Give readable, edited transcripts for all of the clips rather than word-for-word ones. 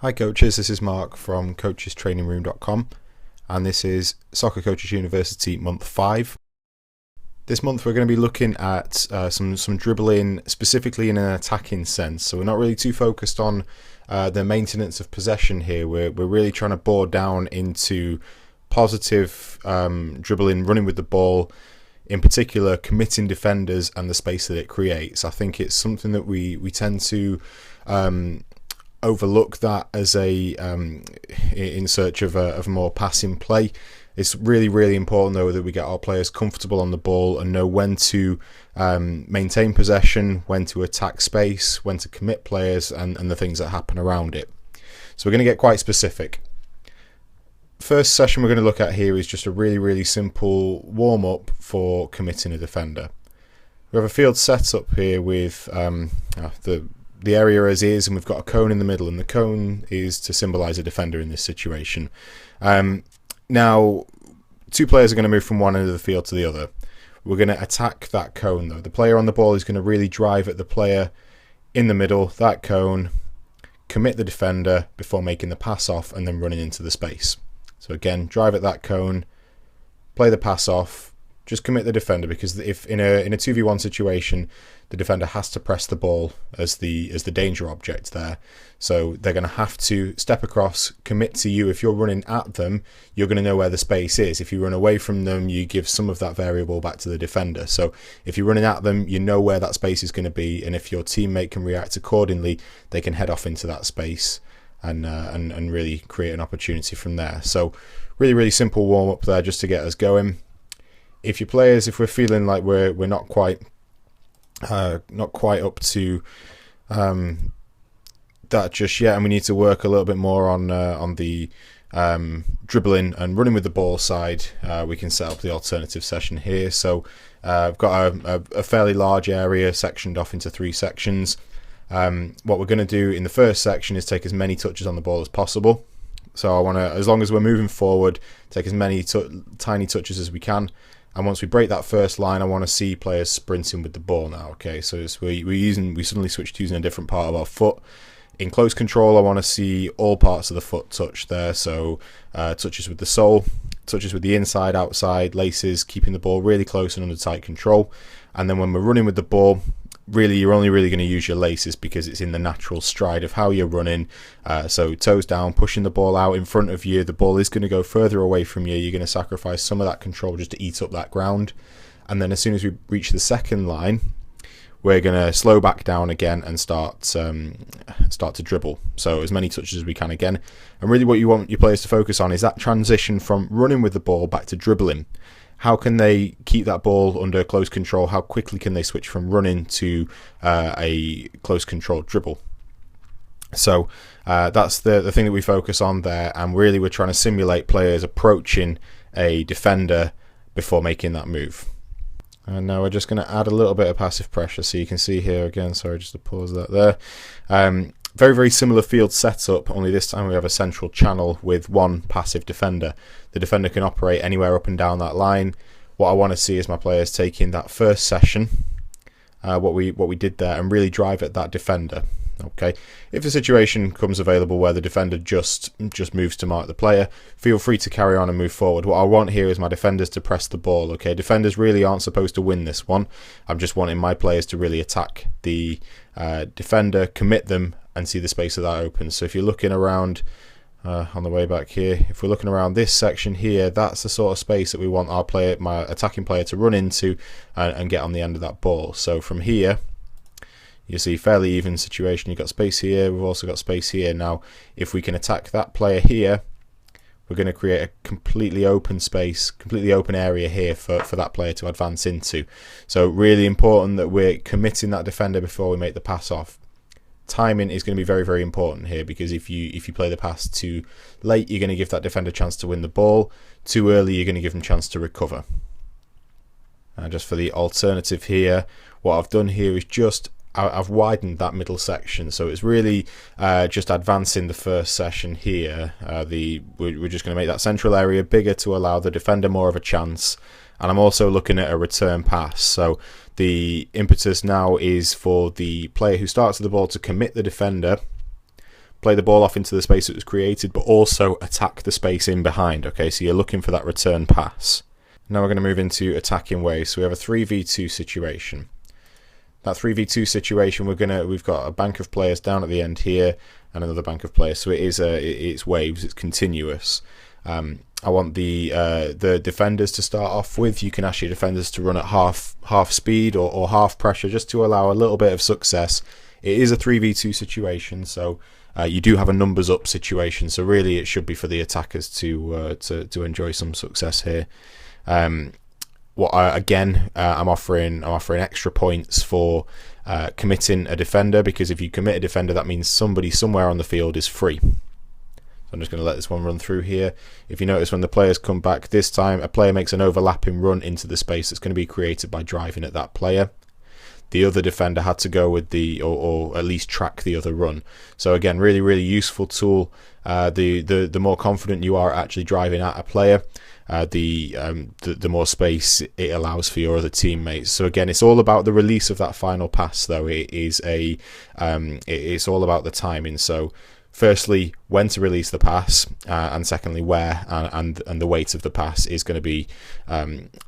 Hi coaches, this is Mark from coachestrainingroom.com and this is Soccer Coaches University month 5. This month we're going to be looking at some dribbling specifically in an attacking sense, so we're not really too focused on the maintenance of possession here. We're really trying to bore down into positive dribbling, running with the ball, in particular committing defenders and the space that it creates. I think it's something that we tend to overlook that as in search of more passing play. It's really important though that we get our players comfortable on the ball and know when to maintain possession, when to attack space, when to commit players, and the things that happen around it. So we're going to get quite specific. First session we're going to look at here is just a really simple warm-up for committing a defender. We have a field set up here with the area as is, and we've got a cone in the middle, and the cone is to symbolise a defender in this situation. Now, two players are going to move from one end of the field to the other. We're going to attack that cone though. The player on the ball is going to really drive at the player in the middle, that cone, commit the defender before making the pass off and then running into the space. So again, drive at that cone, play the pass off, just commit the defender, because if in a 2v1 situation, the defender has to press the ball as the danger object there. So they're going to have to step across, commit to you. If you're running at them, you're going to know where the space is. If you run away from them, you give some of that variable back to the defender. So if you're running at them, you know where that space is going to be, and if your teammate can react accordingly, they can head off into that space and really create an opportunity from there. So really simple warm up there just to get us going. If your players, if we're feeling like we're not quite up to that just yet, and we need to work a little bit more on the dribbling and running with the ball side, we can set up the alternative session here. So I've got a fairly large area sectioned off into 3 sections. What we're going to do in the first section is take as many touches on the ball as possible. So I want to, as long as we're moving forward, take as many tiny touches as we can. And once we break that first line, I want to see players sprinting with the ball now. Okay, so we suddenly switched to using a different part of our foot. In close control, I want to see all parts of the foot touched there. So touches with the sole, touches with the inside, outside, laces, keeping the ball really close and under tight control. And then when we're running with the ball, really you're only really going to use your laces because it's in the natural stride of how you're running. So toes down, pushing the ball out in front of you. The ball is going to go further away from you. You're going to sacrifice some of that control just to eat up that ground. And then as soon as we reach the second line, we're going to slow back down again and start to dribble. So as many touches as we can again. And really what you want your players to focus on is that transition from running with the ball back to dribbling. How can they keep that ball under close control? How quickly can they switch from running to a close control dribble? So that's the thing that we focus on there, and really we're trying to simulate players approaching a defender before making that move. And now we're just going to add a little bit of passive pressure, so you can see here again, sorry, just to pause that there. Very similar field setup, only this time we have a central channel with one passive defender. The defender can operate anywhere up and down that line. What I want to see is my players taking that first session, what we did there, and really drive at that defender. Okay, if the situation comes available where the defender just moves to mark the player, feel free to carry on and move forward. What I want here is my defenders to press the ball. Okay, defenders really aren't supposed to win this one. I'm just wanting my players to really attack the defender, commit them, and see the space of that open. So if you're looking around on the way back here, if we're looking around this section here, that's the sort of space that we want my attacking player to run into and get on the end of that ball. So from here, you see fairly even situation. You've got space here, we've also got space here. Now if we can attack that player here, we're going to create a completely open space, completely open area here for that player to advance into. So really important that we're committing that defender before we make the pass off. Timing is going to be very important here, because if you play the pass too late, you're going to give that defender a chance to win the ball. Too early, you're going to give them a chance to recover. Just for the alternative here, what I've done here is I've widened that middle section, so it's really just advancing the first session here. We're just going to make that central area bigger to allow the defender more of a chance. And I'm also looking at a return pass. So the impetus now is for the player who starts the ball to commit the defender, play the ball off into the space that was created, but also attack the space in behind. Okay, so you're looking for that return pass. Now we're going to move into attacking ways. So we have a 3v2 situation. That 3v2 situation, we've got a bank of players down at the end here, and another bank of players. So it's waves, it's continuous. I want the defenders to start off with. You can ask your defenders to run at half speed or half pressure, just to allow a little bit of success. It is a 3v2 situation, so you do have a numbers up situation. So really, it should be for the attackers to enjoy some success here. I'm offering extra points for committing a defender, because if you commit a defender, that means somebody somewhere on the field is free. So I'm just going to let this one run through here. If you notice, when the players come back this time, a player makes an overlapping run into the space that's going to be created by driving at that player. The other defender had to go with or at least track the other run. So again, really, really useful tool. The more confident you are actually driving at a player, the more space it allows for your other teammates. So again, it's all about the release of that final pass, though. It's all about the timing. So firstly, when to release the pass, and secondly, where, and the weight of the pass is going to be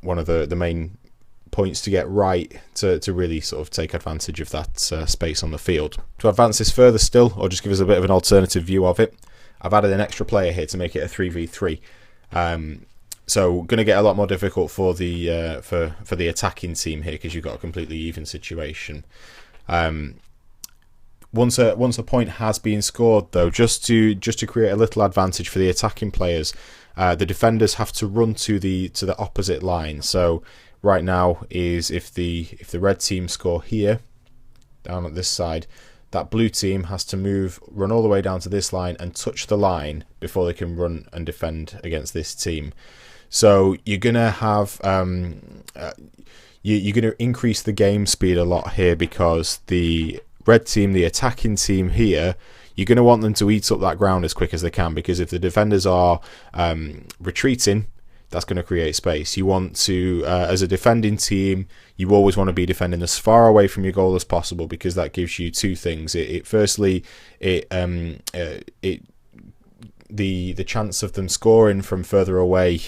one of the main points to get right to really sort of take advantage of that space on the field. To advance this further still, or just give us a bit of an alternative view of it, I've added an extra player here to make it a 3v3. So going to get a lot more difficult for the for the attacking team here, because you've got a completely even situation. Once a point has been scored, though, just to create a little advantage for the attacking players, the defenders have to run to the opposite line. So right now is if the red team score here down at this side, that blue team has to run all the way down to this line and touch the line before they can run and defend against this team. So you're gonna have you're gonna increase the game speed a lot here, because the red team, the attacking team here, you're going to want them to eat up that ground as quick as they can, because if the defenders are retreating, that's going to create space. You want to, as a defending team, you always want to be defending as far away from your goal as possible, because that gives you two things. Firstly, the chance of them scoring from further away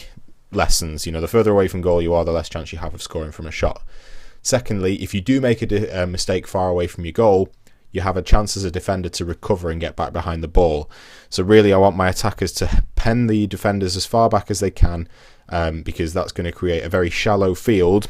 lessens. The further away from goal you are, the less chance you have of scoring from a shot. Secondly, if you do make a mistake far away from your goal, you have a chance as a defender to recover and get back behind the ball. So really, I want my attackers to pen the defenders as far back as they can, because that's going to create a very shallow field.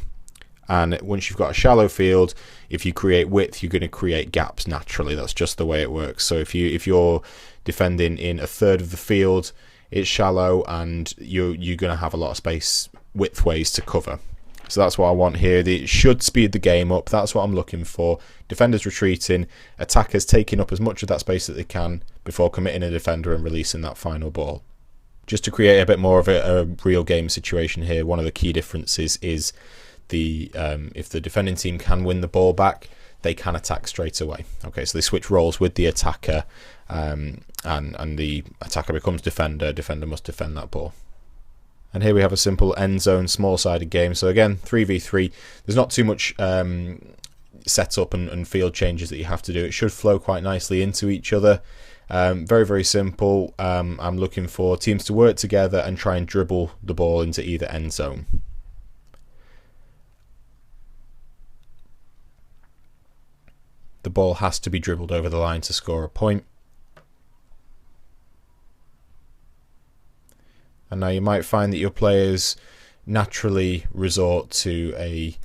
And once you've got a shallow field, if you create width, you're going to create gaps naturally. That's just the way it works. So if you're defending in a third of the field, it's shallow, and you're going to have a lot of space width-ways to cover. So that's what I want here. It should speed the game up. That's what I'm looking for. Defenders retreating, attackers taking up as much of that space that they can before committing a defender and releasing that final ball. Just to create a bit more of a real game situation here, one of the key differences is if the defending team can win the ball back, they can attack straight away. Okay, so they switch roles with the attacker, and the attacker becomes defender. Defender must defend that ball. And here we have a simple end zone, small-sided game. So again, 3v3. There's not too much setup and field changes that you have to do. It should flow quite nicely into each other. Very, very simple. I'm looking for teams to work together and try and dribble the ball into either end zone. The ball has to be dribbled over the line to score a point. And now you might find that your players naturally resort to a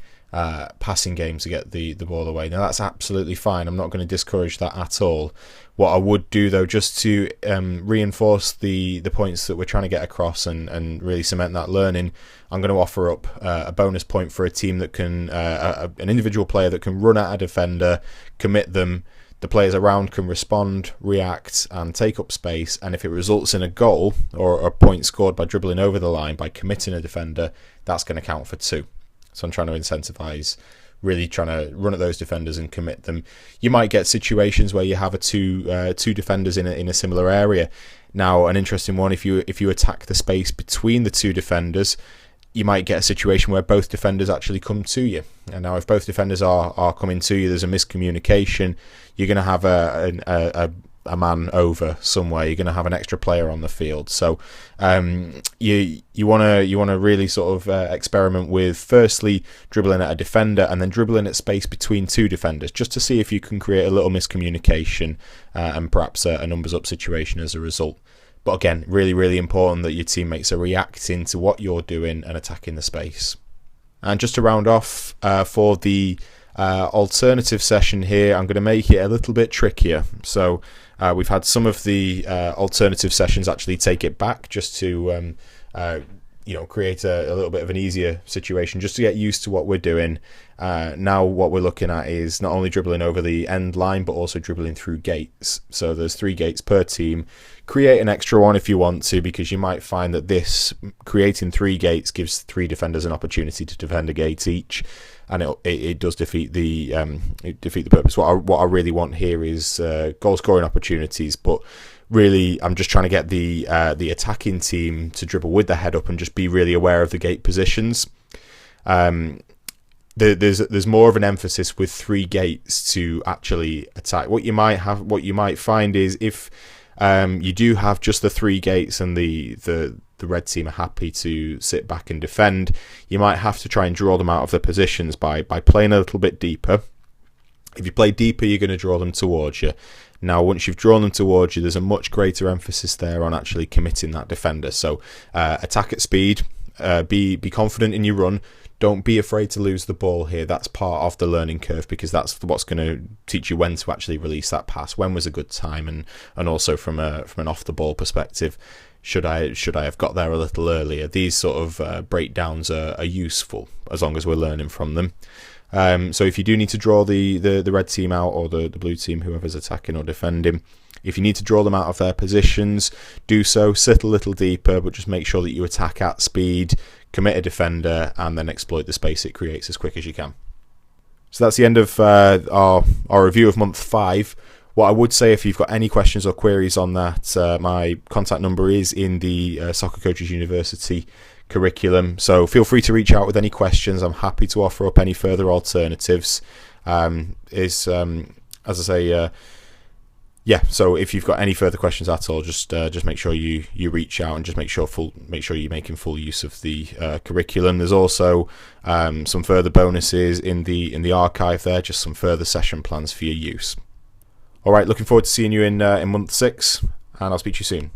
passing game to get the ball away. Now that's absolutely fine. I'm not going to discourage that at all. What I would do, though, just to reinforce the points that we're trying to get across and really cement that learning, I'm going to offer up a bonus point for a team that can, an individual player that can run at a defender, commit them. The players around can respond, react, and take up space. And if it results in a goal or a point scored by dribbling over the line, by committing a defender, that's going to count for 2. So I'm trying to incentivize, really trying to run at those defenders and commit them. You might get situations where you have two defenders in a similar area. Now, an interesting one, if you attack the space between the two defenders, you might get a situation where both defenders actually come to you. And now if both defenders are coming to you, there's a miscommunication. You're going to have a man over somewhere, you're going to have an extra player on the field. So you want to really sort of experiment with firstly dribbling at a defender and then dribbling at space between two defenders, just to see if you can create a little miscommunication and perhaps a numbers up situation as a result. But again, really, really important that your teammates are reacting to what you're doing and attacking the space. And just to round off for the alternative session here, I'm going to make it a little bit trickier. So we've had some of the alternative sessions actually take it back just to create a little bit of an easier situation, just to get used to what we're doing. Now what we're looking at is not only dribbling over the end line, but also dribbling through gates. So there's 3 gates per team. Create an extra one if you want to, because you might find that this creating 3 gates gives 3 defenders an opportunity to defend a gate each, and it does defeat the purpose. What I really want here is goal scoring opportunities, but really I'm just trying to get the attacking team to dribble with the head up and just be really aware of the gate positions. There's more of an emphasis with 3 gates to actually attack. What you might find is if you do have just the 3 gates and the red team are happy to sit back and defend, you might have to try and draw them out of their positions by playing a little bit deeper. If you play deeper, you're going to draw them towards you. Now, once you've drawn them towards you, there's a much greater emphasis there on actually committing that defender. So attack at speed, be confident in your run. Don't be afraid to lose the ball here. That's part of the learning curve, because that's what's going to teach you when to actually release that pass, when was a good time, and also from an off the ball perspective, should I have got there a little earlier. These sort of breakdowns are useful as long as we're learning from them. So if you do need to draw the red team out, or the blue team, whoever's attacking or defending, if you need to draw them out of their positions, do so. Sit a little deeper, but just make sure that you attack at speed, commit a defender, and then exploit the space it creates as quick as you can. So that's the end of our review of month 5. What I would say, if you've got any questions or queries on that, my contact number is in the Soccer Coaches University curriculum. So feel free to reach out with any questions. I'm happy to offer up any further alternatives. As I say, so if you've got any further questions at all, just make sure you reach out, and just make sure you're making full use of the curriculum. There's also some further bonuses in the archive there, just some further session plans for your use. All right, looking forward to seeing you in month 6, and I'll speak to you soon.